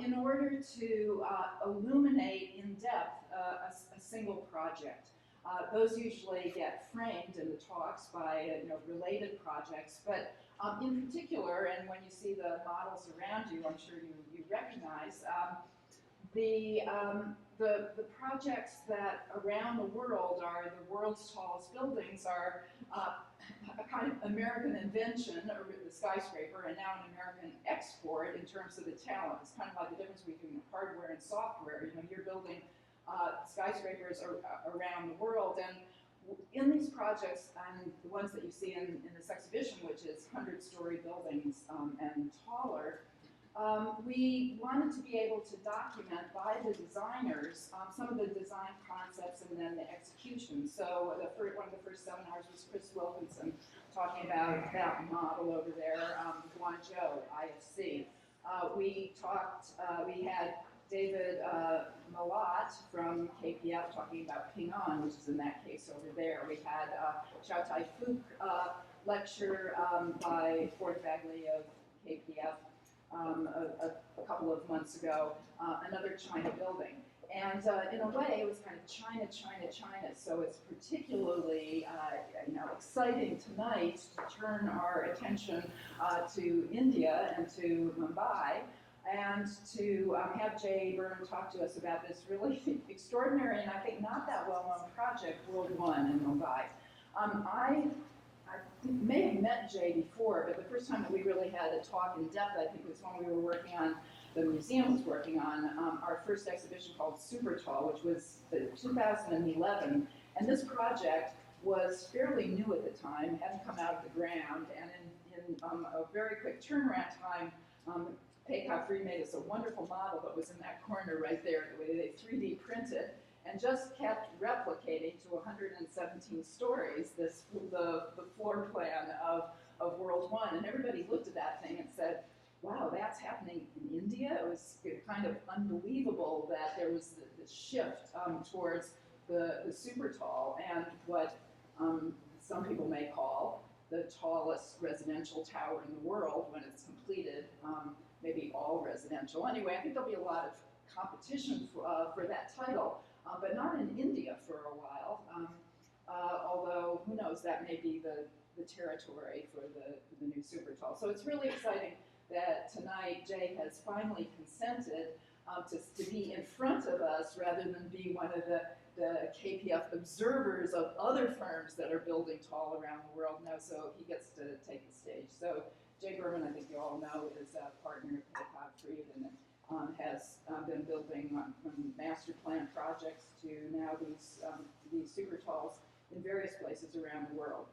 in order to illuminate in depth a single project. Those usually get framed in the talks by related projects, but in particular, and when you see the models around you, I'm sure you recognize, the projects that around the world are the world's tallest buildings are a kind of American invention, or the skyscraper, and now an American export in terms of the talent. It's kind of like the difference between hardware and software. You're building skyscrapers around the world, and in these projects, and the ones that you see in this exhibition, which is 100-story buildings and taller, we wanted to be able to document by the designers some of the design concepts and then the execution. So one of the first seminars was Chris Wilkinson talking about that model over there, Guangzhou, IFC. We had David Malat from KPF talking about Ping An, which is in that case over there. We had Xiao Tai Fook lecture by Ford Bagley of KPF a couple of months ago, another China building. And in a way, it was kind of China, China, China. So it's particularly exciting tonight to turn our attention to India and to Mumbai, and to have Jay Berman talk to us about this really extraordinary and I think not that well-known project, World One in Mumbai. I may have met Jay before, but the first time that we really had a talk in depth, I think, was when we were working on, the museum was working on our first exhibition called Super Tall, which was 2011. And this project was fairly new at the time, hadn't come out of the ground, and in a very quick turnaround time, Paycott Free made us a wonderful model that was in that corner right there, the way they 3D printed, and just kept replicating to 117 stories the floor plan of World One. And everybody looked at that thing and said, wow, that's happening in India? It was kind of unbelievable that there was this shift towards the super tall and what some people may call the tallest residential tower in the world when it's completed, maybe all residential. Anyway, I think there'll be a lot of competition for that title, but not in India for a while. Although, who knows, that may be the territory for the new super tall. So it's really exciting that tonight Jay has finally consented to be in front of us rather than be one of the KPF observers of other firms that are building tall around the world now, so he gets to take the stage. So Jay Berman, I think you all know, is a partner of Paycott Free and has been building master plan projects to now these super talls in various places around the world.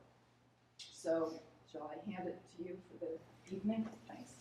So shall I hand it to you for the evening? Thanks.